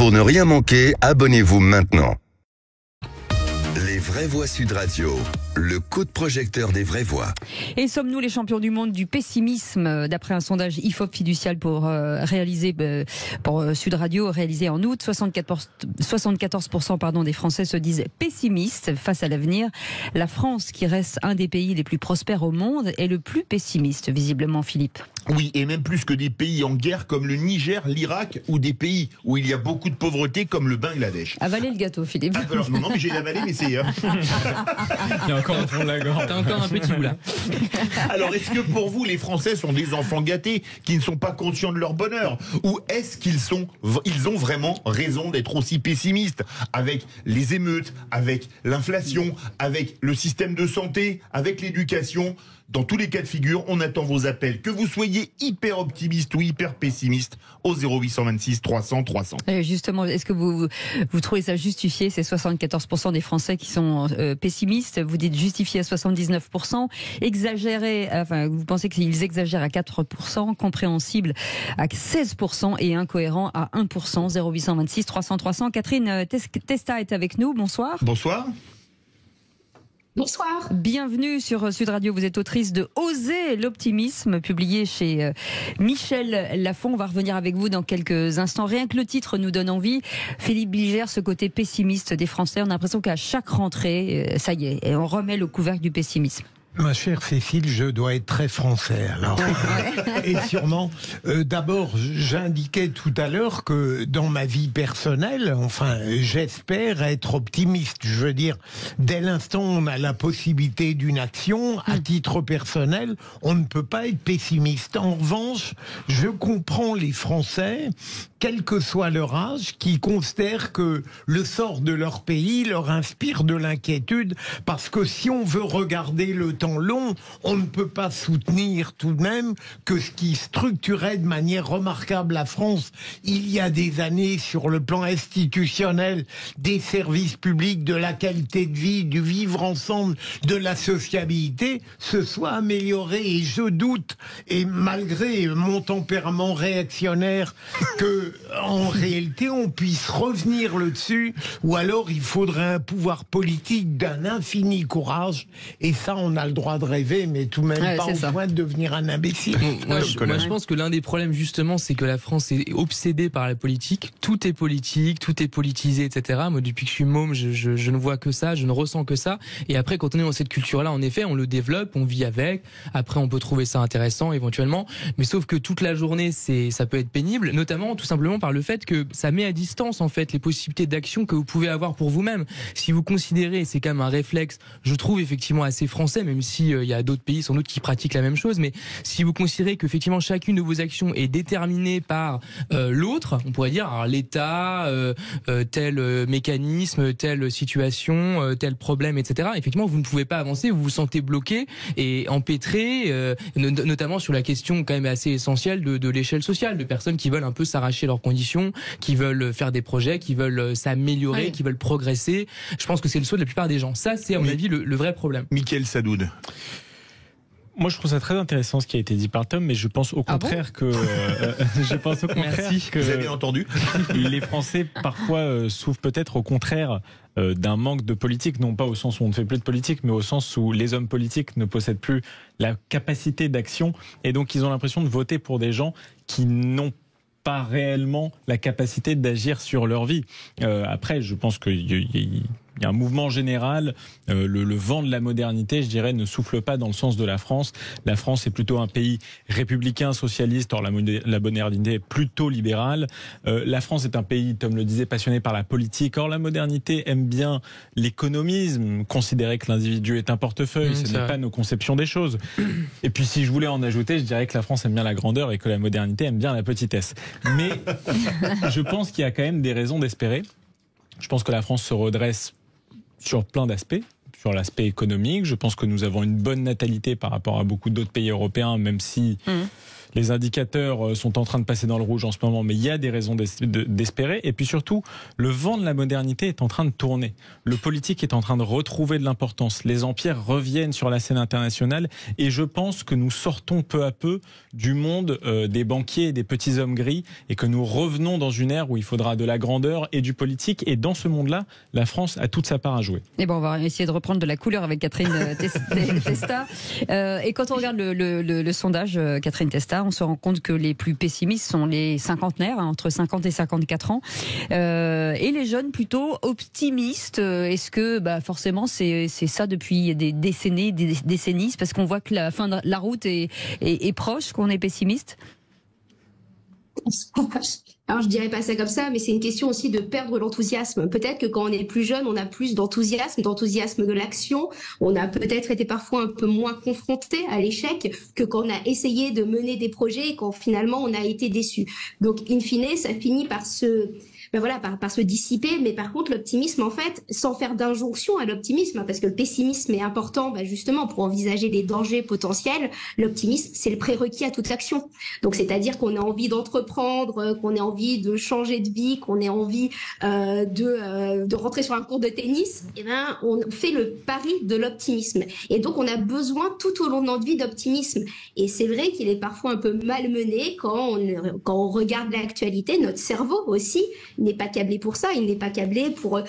Pour ne rien manquer, abonnez-vous maintenant. Les vraies voix Sud Radio, le coup de projecteur des vraies voix. Et sommes-nous les champions du monde du pessimisme? D'après un sondage IFOP fiducial pour Sud Radio, réalisé en août, 74% des Français se disent pessimistes face à l'avenir. La France, qui reste un des pays les plus prospères au monde, est le plus pessimiste, visiblement, Philippe. Oui, et même plus que des pays en guerre comme le Niger, l'Irak, ou des pays où il y a beaucoup de pauvreté comme le Bangladesh. Avalez le gâteau, Philippe. Ah, alors, non, mais j'ai avalé, mais c'est... Il y a encore un fond de la gorge. T'as encore un petit bout là. Alors, est-ce que pour vous, les Français sont des enfants gâtés qui ne sont pas conscients de leur bonheur? Ou est-ce qu'ils ont vraiment raison d'être aussi pessimistes avec les émeutes, avec l'inflation, avec le système de santé, avec l'éducation? Dans tous les cas de figure, on attend vos appels. Que vous soyez hyper optimiste ou hyper pessimiste au 0826 300 300. Et justement, est-ce que vous trouvez ça justifié, ces 74% des Français qui sont pessimistes? Vous dites justifié à 79%, exagéré, enfin, vous pensez qu'ils exagèrent à 4%, compréhensible à 16% et incohérent à 1%. 0826 300 300. Catherine Testa est avec nous. Bonsoir. Bonsoir. Bonsoir. Bienvenue sur Sud Radio. Vous êtes autrice de Oser l'optimisme, publié chez Michel Lafon. On va revenir avec vous dans quelques instants. Rien que le titre nous donne envie. Philippe Bilger, ce côté pessimiste des Français, on a l'impression qu'à chaque rentrée, ça y est, et on remet le couvercle du pessimisme. Ma chère Cécile, je dois être très français alors. Et sûrement, d'abord, j'indiquais tout à l'heure que dans ma vie personnelle, enfin, j'espère être optimiste. Je veux dire, dès l'instant où on a la possibilité d'une action, à titre personnel, on ne peut pas être pessimiste. En revanche, je comprends les Français, quel que soit leur âge, qui considèrent que le sort de leur pays leur inspire de l'inquiétude, parce que si on veut regarder le temps long, on ne peut pas soutenir tout de même que ce qui structurait de manière remarquable la France il y a des années sur le plan institutionnel, des services publics, de la qualité de vie, du vivre ensemble, de la sociabilité, se soit amélioré. Et je doute, et malgré mon tempérament réactionnaire, que en réalité on puisse revenir là-dessus, ou alors il faudrait un pouvoir politique d'un infini courage, et ça on a le droit de rêver, mais tout de même pas au point de devenir un imbécile. Moi, je pense que l'un des problèmes justement, c'est que la France est obsédée par la politique. Tout est politique, tout est politisé, etc. Moi, depuis que je suis môme, je ne vois que ça, je ne ressens que ça. Et après, quand on est dans cette culture-là, en effet, on le développe, on vit avec. Après, on peut trouver ça intéressant éventuellement, mais sauf que toute la journée, ça peut être pénible, notamment tout simplement par le fait que ça met à distance en fait les possibilités d'action que vous pouvez avoir pour vous-même. Si vous considérez, c'est quand même un réflexe, je trouve effectivement assez français, même si il y a d'autres pays sans doute qui pratiquent la même chose, mais si vous considérez qu'effectivement chacune de vos actions est déterminée par l'autre, on pourrait dire alors, l'État, tel mécanisme, telle situation, tel problème, etc. Effectivement, vous ne pouvez pas avancer, vous vous sentez bloqué et empêtré, notamment sur la question quand même assez essentielle de l'échelle sociale, de personnes qui veulent un peu s'arracher leurs conditions, qui veulent faire des projets, qui veulent s'améliorer, qui veulent progresser. Je pense que c'est le souhait de la plupart des gens. Ça, c'est à mon avis le vrai problème. Mickaël Sadoun. Moi, je trouve ça très intéressant ce qui a été dit par Tom, mais je pense au contraire que Vous avez entendu. Les Français parfois souffrent peut-être au contraire d'un manque de politique, non pas au sens où on ne fait plus de politique, mais au sens où les hommes politiques ne possèdent plus la capacité d'action, et donc ils ont l'impression de voter pour des gens qui n'ont pas réellement la capacité d'agir sur leur vie. Après, je pense qu'il y a un mouvement général, le vent de la modernité, je dirais, ne souffle pas dans le sens de la France. La France est plutôt un pays républicain, socialiste, or la modernité est plutôt libérale. La France est un pays, Tom le disait, passionné par la politique, or la modernité aime bien l'économisme, considérer que l'individu est un portefeuille, ce n'est pas nos conceptions des choses. Et puis si je voulais en ajouter, je dirais que la France aime bien la grandeur et que la modernité aime bien la petitesse. Mais je pense qu'il y a quand même des raisons d'espérer. Je pense que la France se redresse sur plein d'aspects, sur l'aspect économique. Je pense que nous avons une bonne natalité par rapport à beaucoup d'autres pays européens, même si les indicateurs sont en train de passer dans le rouge en ce moment, mais il y a des raisons d'espérer. Et puis surtout, le vent de la modernité est en train de tourner. Le politique est en train de retrouver de l'importance. Les empires reviennent sur la scène internationale et je pense que nous sortons peu à peu du monde des banquiers et des petits hommes gris et que nous revenons dans une ère où il faudra de la grandeur et du politique. Et dans ce monde-là, la France a toute sa part à jouer. Et bon, on va essayer de reprendre de la couleur avec Catherine Testa. Et quand on regarde le sondage Catherine Testa, on se rend compte que les plus pessimistes sont les cinquantenaires, entre 50 et 54 ans, et les jeunes plutôt optimistes. Est-ce que forcément c'est ça depuis des décennies, parce qu'on voit que la fin de la route est proche, qu'on est pessimiste? Alors je dirais pas ça comme ça, mais c'est une question aussi de perdre l'enthousiasme. Peut-être que quand on est plus jeune, on a plus d'enthousiasme de l'action. On a peut-être été parfois un peu moins confronté à l'échec que quand on a essayé de mener des projets et quand finalement on a été déçu. Donc in fine, ça finit par se dissiper, mais par contre l'optimisme, en fait, sans faire d'injonction à l'optimisme, parce que le pessimisme est important justement pour envisager des dangers potentiels, l'optimisme c'est le prérequis à toute action. Donc c'est-à-dire qu'on a envie d'entreprendre, qu'on a envie de changer de vie, qu'on ait envie de rentrer sur un court de tennis, on fait le pari de l'optimisme. Et donc on a besoin tout au long de notre vie d'optimisme. Et c'est vrai qu'il est parfois un peu malmené quand on regarde l'actualité. Notre cerveau aussi n'est pas câblé pour ça, il n'est pas câblé pour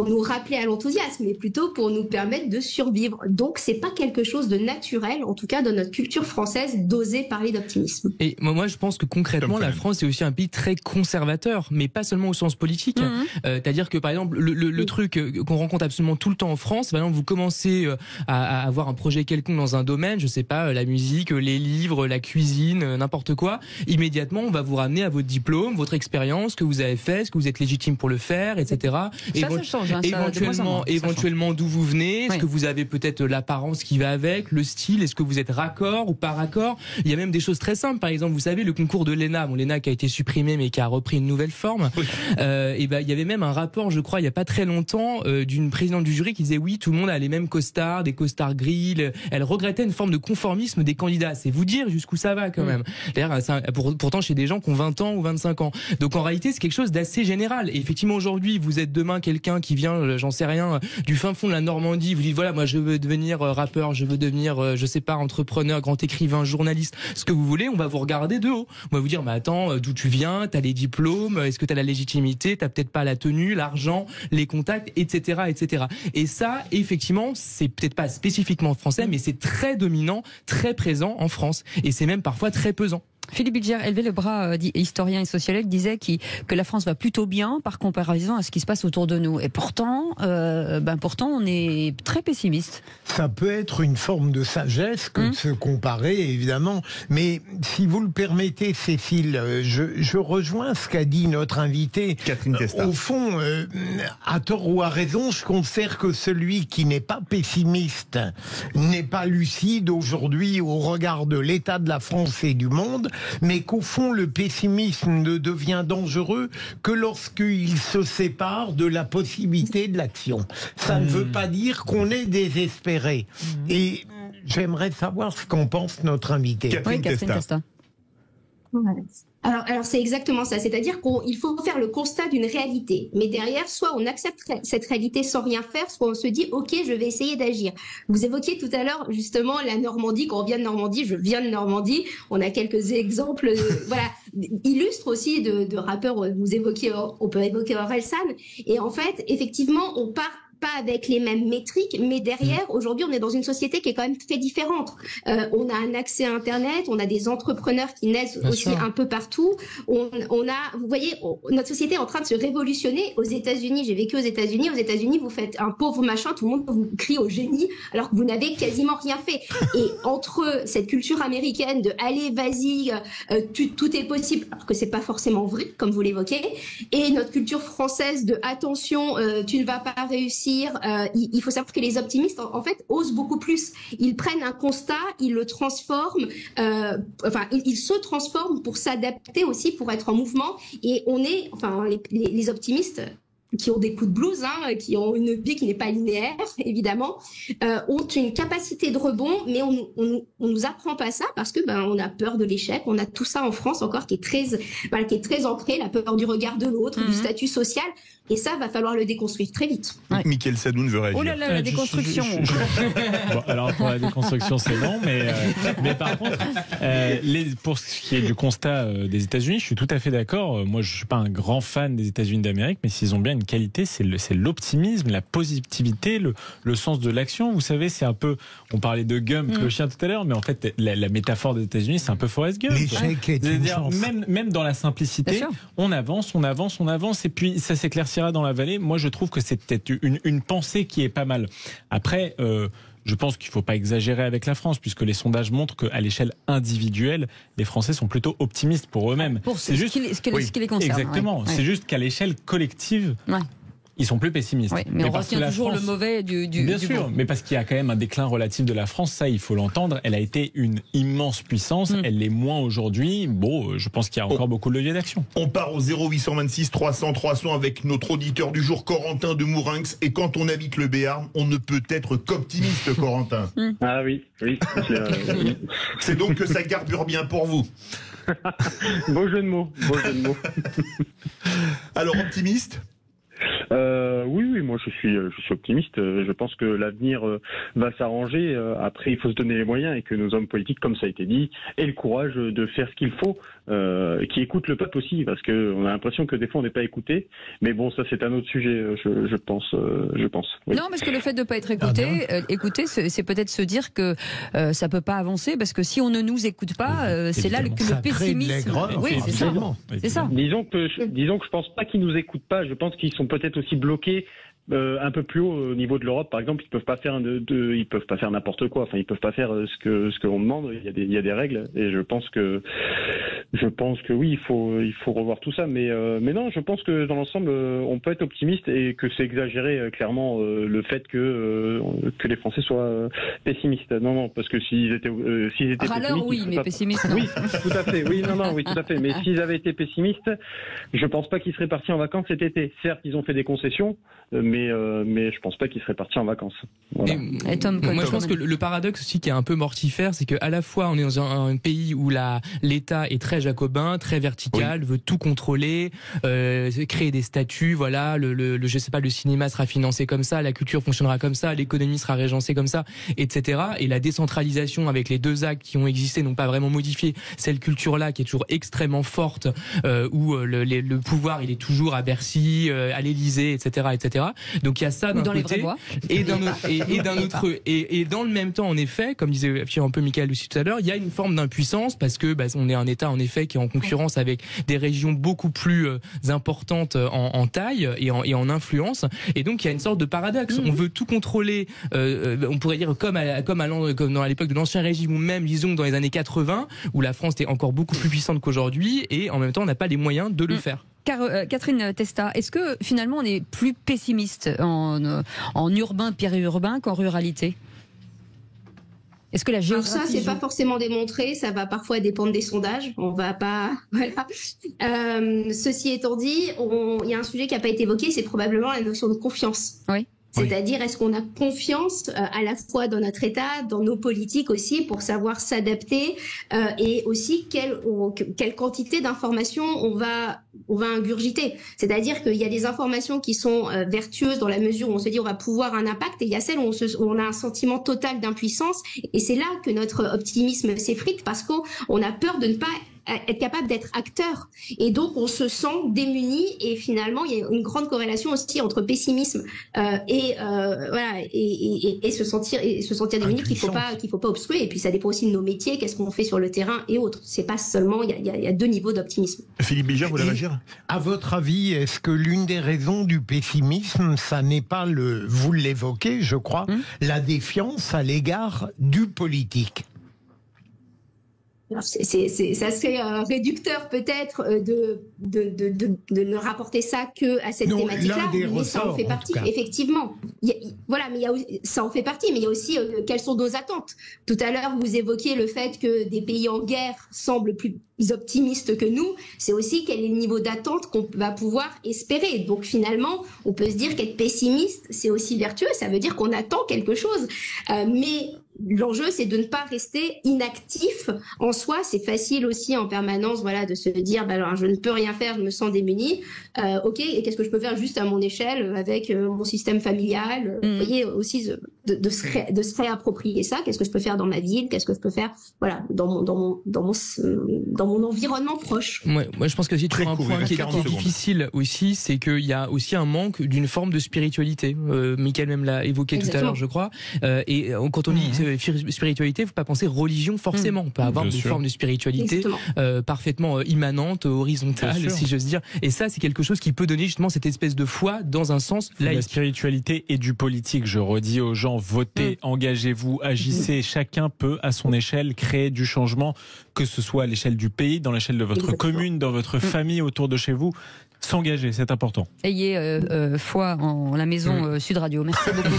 nous rappeler à l'enthousiasme, mais plutôt pour nous permettre de survivre. Donc c'est pas quelque chose de naturel, en tout cas dans notre culture française, d'oser parler d'optimisme. Et moi je pense que concrètement la France est aussi un pays très conservateur, mais pas seulement au sens politique. C'est-à-dire que par exemple le truc qu'on rencontre absolument tout le temps en France, par exemple vous commencez à avoir un projet quelconque dans un domaine, je sais pas, la musique, les livres, la cuisine, n'importe quoi, immédiatement on va vous ramener à votre diplôme, votre expérience, que vous avez fait, est-ce que vous êtes légitime pour le faire, etc. Ça change, Éventuellement d'où vous venez, est-ce que vous avez peut-être l'apparence qui va avec, le style, est-ce que vous êtes raccord ou pas raccord. Il y a même des choses très simples, par exemple, vous savez, le concours de l'ENA, l'ENA qui a été supprimé mais qui a repris une nouvelle forme. Il y avait même un rapport, je crois, il y a pas très longtemps, d'une présidente du jury qui disait oui, tout le monde a les mêmes costards, des costards gris. Elle regrettait une forme de conformisme des candidats. C'est vous dire jusqu'où ça va quand même. D'ailleurs, pourtant chez des gens qui ont 20 ans ou 25 ans. Donc en réalité, c'est quelque chose d'assez général. Et effectivement, aujourd'hui, vous êtes demain quelqu'un qui vient, j'en sais rien, du fin fond de la Normandie. Vous dites voilà, moi je veux devenir rappeur, je veux devenir, je sais pas, entrepreneur, grand écrivain, journaliste, ce que vous voulez. On va vous regarder de haut. On va vous dire mais attends, d'où tu viens, t'as les diplômes, est-ce que t'as la légitimité, t'as peut-être pas la tenue, l'argent, les contacts, etc., etc. Et ça, effectivement, c'est peut-être pas spécifiquement français, mais c'est très dominant, très présent en France. Et c'est même parfois très pesant. Philippe Bilger, élevé le bras, historien et sociologue, disait que la France va plutôt bien par comparaison à ce qui se passe autour de nous. Et pourtant, on est très pessimiste. Ça peut être une forme de sagesse que de se comparer, évidemment. Mais si vous le permettez, Cécile, je rejoins ce qu'a dit notre invité. Catherine Testa. Au fond, à tort ou à raison, je considère que celui qui n'est pas pessimiste n'est pas lucide aujourd'hui au regard de l'état de la France et du monde, mais qu'au fond, le pessimisme ne devient dangereux que lorsqu'il se sépare de la possibilité de l'action. Ça ne veut pas dire qu'on est désespéré. Et j'aimerais savoir ce qu'en pense notre invité. Catherine Testa. Alors c'est exactement ça, c'est-à-dire qu'il faut faire le constat d'une réalité, mais derrière, soit on accepte cette réalité sans rien faire, soit on se dit ok, je vais essayer d'agir. Vous évoquiez tout à l'heure justement la Normandie, quand on vient de Normandie, je viens de Normandie, on a quelques exemples, illustres aussi de rappeurs, on peut évoquer Orelsan, et en fait, effectivement, on part pas avec les mêmes métriques, mais derrière, aujourd'hui, on est dans une société qui est quand même très différente. On a un accès à Internet, on a des entrepreneurs qui naissent aussi un peu partout. Vous voyez, notre société est en train de se révolutionner. Aux États-Unis, j'ai vécu aux États-Unis. Aux États-Unis, vous faites un pauvre machin, tout le monde vous crie au génie, alors que vous n'avez quasiment rien fait. Et entre cette culture américaine de allez, vas-y, tout est possible, alors que c'est pas forcément vrai, comme vous l'évoquez, et notre culture française de attention, tu ne vas pas réussir. Il faut savoir que les optimistes, en fait, osent beaucoup plus. Ils prennent un constat, ils le transforment, ils se transforment pour s'adapter aussi, pour être en mouvement. Et les optimistes qui ont des coups de blues, qui ont une vie qui n'est pas linéaire, évidemment, ont une capacité de rebond, mais on nous apprend pas ça parce que on a peur de l'échec. On a tout ça en France encore qui est très ancré, la peur du regard de l'autre, du statut social. Et ça, va falloir le déconstruire très vite. Ouais. Mickaël Sadoun veut réagir. Oh là là, la déconstruction. Bon, alors pour la déconstruction, c'est non, mais par contre, pour ce qui est du constat des États-Unis, je suis tout à fait d'accord. Moi, je suis pas un grand fan des États-Unis d'Amérique, mais s'ils ont bien une qualité, c'est l'optimisme, la positivité, le sens de l'action. Vous savez, c'est un peu, on parlait de Gump, le chien tout à l'heure, mais en fait, la métaphore des États-Unis, c'est un peu Forrest Gump. L'échec est une chance. Même dans la simplicité, on avance, et puis ça s'éclaircira dans la vallée. Moi, je trouve que c'est peut-être une pensée qui est pas mal. Après, je pense qu'il ne faut pas exagérer avec la France, puisque les sondages montrent qu'à l'échelle individuelle, les Français sont plutôt optimistes pour eux-mêmes. Pour ce qui les concerne. Exactement. Ouais. C'est juste qu'à l'échelle collective, ils sont plus pessimistes. Oui, mais on retient toujours le mauvais du Bien sûr, bon. mais parce qu'il y a quand même un déclin relatif de la France, ça il faut l'entendre. Elle a été une immense puissance, elle l'est moins aujourd'hui. Bon, je pense qu'il y a encore beaucoup de leviers d'action. On part au 0826 300 300 avec notre auditeur du jour, Corentin de Mourinx. Et quand on habite le Béarn, on ne peut être qu'optimiste, Corentin. Ah oui. C'est donc que ça carbure bien pour vous. Beau jeu de mots. Alors, optimiste ? Oui, moi je suis optimiste. Je pense que l'avenir va s'arranger. Après, il faut se donner les moyens et que nos hommes politiques, comme ça a été dit, aient le courage de faire ce qu'il faut, qui écoutent le peuple aussi, parce que on a l'impression que des fois on n'est pas écouté. Mais bon, ça c'est un autre sujet, je pense. Oui. Non, parce que le fait de ne pas être écouté, c'est peut-être se dire que ça peut pas avancer, parce que si on ne nous écoute pas, c'est là que le pessimisme. Oui, c'est ça. C'est ça. Disons que je pense pas qu'ils nous écoutent pas. Je pense qu'ils sont peut-être aussi bloqués un peu plus haut au niveau de l'Europe, par exemple. Ils peuvent pas faire ils peuvent pas faire n'importe quoi. Enfin, ils peuvent pas faire ce que l'on demande. Il y a des règles, et je pense que oui, il faut revoir tout ça. Mais non, je pense que dans l'ensemble, on peut être optimiste, et que c'est exagéré clairement le fait que les Français soient pessimistes. Non, parce que s'ils étaient râleurs, pessimistes, oui, mais pessimistes, non. Oui, tout à fait. Oui, oui, tout à fait. Mais s'ils avaient été pessimistes, je pense pas qu'ils seraient partis en vacances cet été. Certes, ils ont fait des concessions, mais je pense pas qu'ils seraient partis en vacances. Voilà. Et Tom, moi, je pense que le paradoxe aussi qui est un peu mortifère, c'est qu'à la fois on est dans un pays où l'État est très jacobin, très vertical, veut tout contrôler, créer des statuts, voilà, je sais pas, le cinéma sera financé comme ça, la culture fonctionnera comme ça, l'économie sera régencée comme ça, etc. Et la décentralisation avec les deux actes qui ont existé n'ont pas vraiment modifié cette culture-là qui est toujours extrêmement forte, où le pouvoir il est toujours à Bercy, à l'Élysée, etc., etc. Donc il y a ça d'un côté, et dans le même temps, en effet, comme disait un peu Mickaël aussi tout à l'heure, il y a une forme d'impuissance parce que on est un État en effet qui est en concurrence avec des régions beaucoup plus importantes en taille et en influence, et donc il y a une sorte de paradoxe. On veut tout contrôler, on pourrait dire comme dans l'époque de l'ancien régime, ou même disons dans les années 80 où la France était encore beaucoup plus puissante qu'aujourd'hui, et en même temps on n'a pas les moyens de le faire. Catherine Testa, est-ce que finalement on est plus pessimiste en urbain, périurbain qu'en ruralité ? Est-ce que la géographie... Alors ça, c'est pas forcément démontré, ça va parfois dépendre des sondages, on va pas... Voilà. Ceci étant dit, il y a un sujet qui n'a pas été évoqué, c'est probablement la notion de confiance. Oui. C'est-à-dire, est-ce qu'on a confiance à la fois dans notre État, dans nos politiques aussi, pour savoir s'adapter, et aussi quelle quantité d'informations on va ingurgiter. C'est-à-dire qu'il y a des informations qui sont vertueuses dans la mesure où on se dit on va pouvoir un impact, et il y a celles où on a un sentiment total d'impuissance, et c'est là que notre optimisme s'effrite, parce qu'on a peur de ne pas être capable d'être acteur, et donc on se sent démuni, et finalement il y a une grande corrélation aussi entre pessimisme et se sentir démuni, qu'il faut pas obstruer. Et puis ça dépend aussi de nos métiers, qu'est-ce qu'on fait sur le terrain et autres. C'est pas seulement, il y a deux niveaux d'optimisme. Philippe Bilger, vous voulez réagir ? À votre avis, est-ce que l'une des raisons du pessimisme, ça n'est pas vous l'évoquez, je crois, la défiance à l'égard du politique ? Alors, ça serait réducteur peut-être de ne rapporter ça que à cette thématique-là, mais ça en fait partie, effectivement. Voilà, mais ça en fait partie, mais il y a aussi quelles sont nos attentes. Tout à l'heure, vous évoquiez le fait que des pays en guerre semblent plus optimistes que nous. C'est aussi quel est le niveau d'attente qu'on va pouvoir espérer. Donc finalement, on peut se dire qu'être pessimiste, c'est aussi vertueux. Ça veut dire qu'on attend quelque chose, mais l'enjeu, c'est de ne pas rester inactif en soi. C'est facile aussi en permanence, voilà, de se dire, alors, je ne peux rien faire, je me sens démunie. Ok, et qu'est-ce que je peux faire juste à mon échelle avec mon système familial. Vous voyez, aussi de se réapproprier ça. Qu'est-ce que je peux faire dans ma ville? Qu'est-ce que je peux faire, voilà, dans mon environnement proche. Moi, je pense que si tu as un point qui est difficile aussi, c'est qu'il y a aussi un manque d'une forme de spiritualité. Michael même l'a évoqué tout à l'heure, je crois. Et quand on dit spiritualité, il ne faut pas penser religion forcément. On peut avoir des formes de spiritualité parfaitement immanentes, horizontales, si j'ose dire. Et ça, c'est quelque chose qui peut donner justement cette espèce de foi dans un sens laïque. La spiritualité et du politique. Je redis aux gens, votez, engagez-vous, agissez. Chacun peut, à son échelle, créer du changement, que ce soit à l'échelle du pays, dans l'échelle de votre commune, dans votre famille, autour de chez vous. S'engager, c'est important. Ayez foi en la maison Sud Radio. Merci beaucoup.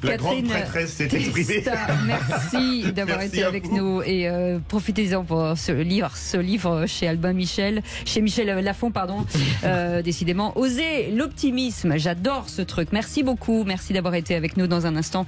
La grande prêtresse s'est exprimée. Merci d'avoir été avec nous et profitez-en pour ce livre chez Albin Michel, chez Michel Lafon, pardon. Décidément, osez l'optimisme. J'adore ce truc. Merci beaucoup. Merci d'avoir été avec nous dans un instant.